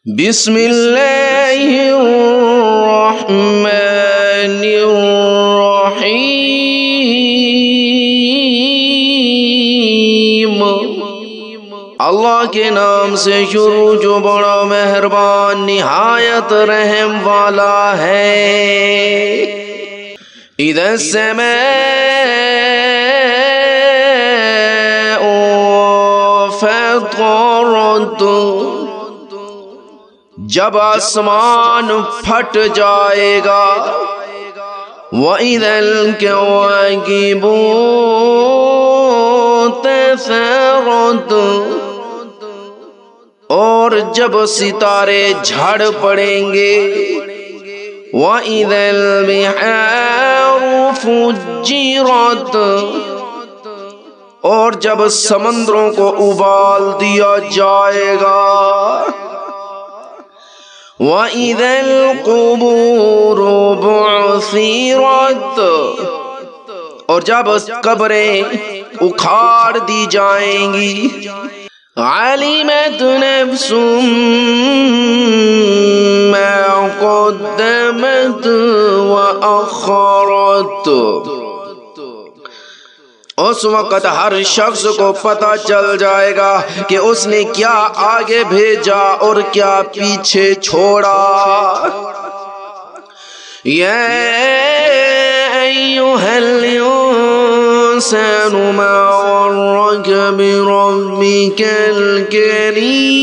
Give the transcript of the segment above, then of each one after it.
بسم اللہ الرحمن الرحیم۔ اللہ کے نام سے شروع جو بڑا مہربان نہایت رحم والا ہے۔ اذا السماء فطرت، جب آسمان پھٹ جائے گا۔ وَإِذَا الْكَوَاكِبُ انتثرت، اور جب ستارے جھڑ پڑیں گے۔ وَإِذَا الْبِحَارُ فُجِّرَتْ، اور جب سمندروں کو ابال دیا جائے گا۔ وَإِذَا الْقُبُورُ بُعْثِرَتْ، اور جب قبریں اکھاڑ دی جائیں گی۔ عَلِمَتْ نَفْسٌ مَا قَدَّمَتْ وَأَخَّرَتْ، اس وقت ہر شخص کو پتہ چل جائے گا کہ اس نے کیا آگے بھیجا اور کیا پیچھے چھوڑا۔ یا ایھا الانسان ما غرک بربک الکریم۔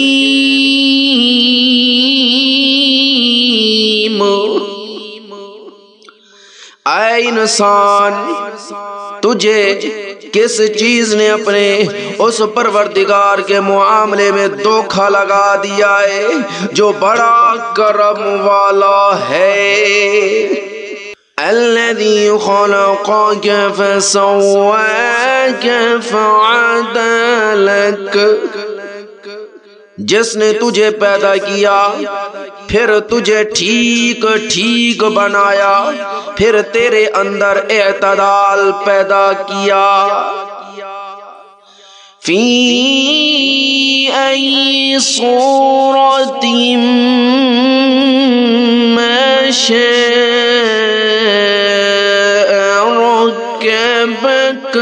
اے انسان، تجھے کس چیز نے اپنے اس پروردگار کے معاملے میں دھوکہ لگا دیا ہے جو بڑا کرم والا ہے۔ الذی خلقک فسواک فعدلک، جس نے تجھے پیدا کیا پھر تجھے ٹھیک ٹھیک بنایا، پھر تیرے اندر اعتدال پیدا کیا۔ فی ای صورت ما شاء رکبک،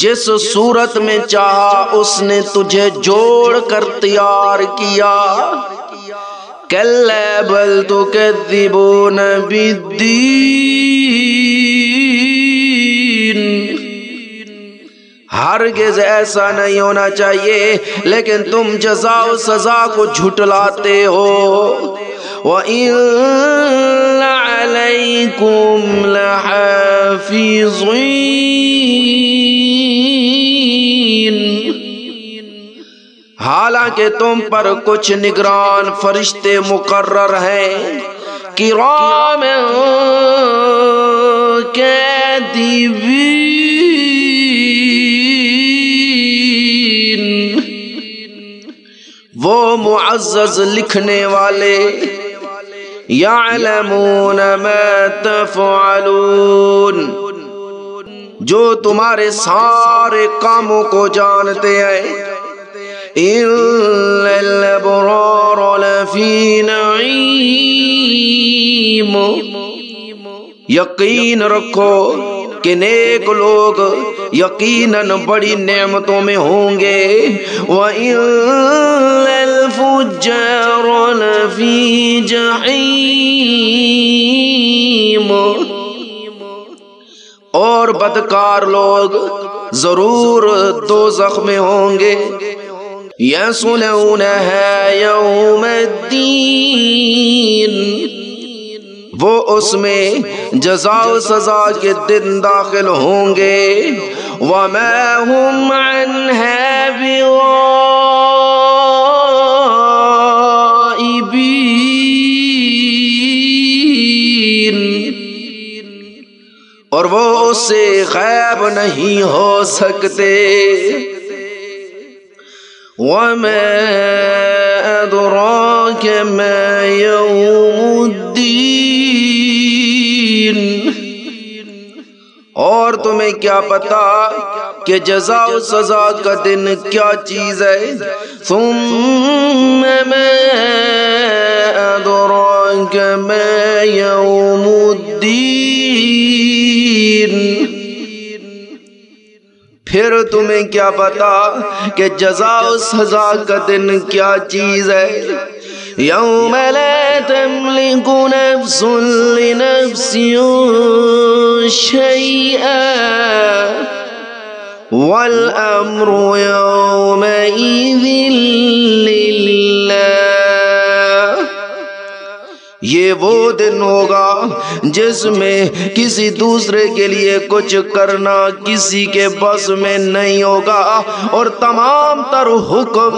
جس صورت میں چاہا اس نے تجھے جوڑ کر تیار کیا۔ کَلَّا بَلْ تُكَذِّبُونَ بِالدِّینِ، ہرگز ایسا نہیں ہونا چاہیے، لیکن تم جزا و سزا کو جھٹلاتے ہو۔ وَإِنَّ عَلَيْكُمْ لَحَافِظِينَ، حالانکہ تم پر کچھ نگران فرشتے مقرر ہیں۔ کرام کاتبین، وہ معزز لکھنے والے۔ یعلمون ما تفعلون، جو تمہارے سارے کاموں کو جانتے ہیں۔ إِنَّ الْأَبْرَارَ لَفِي نَعِيمٍ، یقین رکھو کہ نیک لوگ یقیناً بڑی نعمتوں میں ہوں گے۔ وَإِنَّ الْفُجَّارَ لَفِي جَحِيمٍ، اور بدکار لوگ ضرور دوزخ میں ہوں گے۔ یصلونها یوم الدین، وہ اس میں جزا و سزا کے دن داخل ہوں گے۔ وما هم عنها بغائبین، اور وہ اس سے غائب نہیں ہو سکتے۔ وَمَا أَدْرَاكَ مَا يَوْمُ الدِّينِ، اور تمہیں کیا پتا کہ جزا و سزا کا دن کیا چیز ہے. ثم ما ادراک ما یوم الدین، پھر تمہیں کیا پتا کہ جزا و سزا کا دن کیا چیز ہے. یوم لا تملک نفس لنفس شیئا والامر یومئذ للہ. یہ وہ دن ہوگا جس میں کسی دوسرے کے لیے کچھ کرنا کسی کے بس میں نہیں ہوگا، اور تمام تر حکم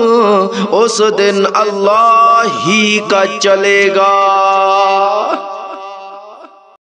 اس دن اللہ ہی کا چلے گا.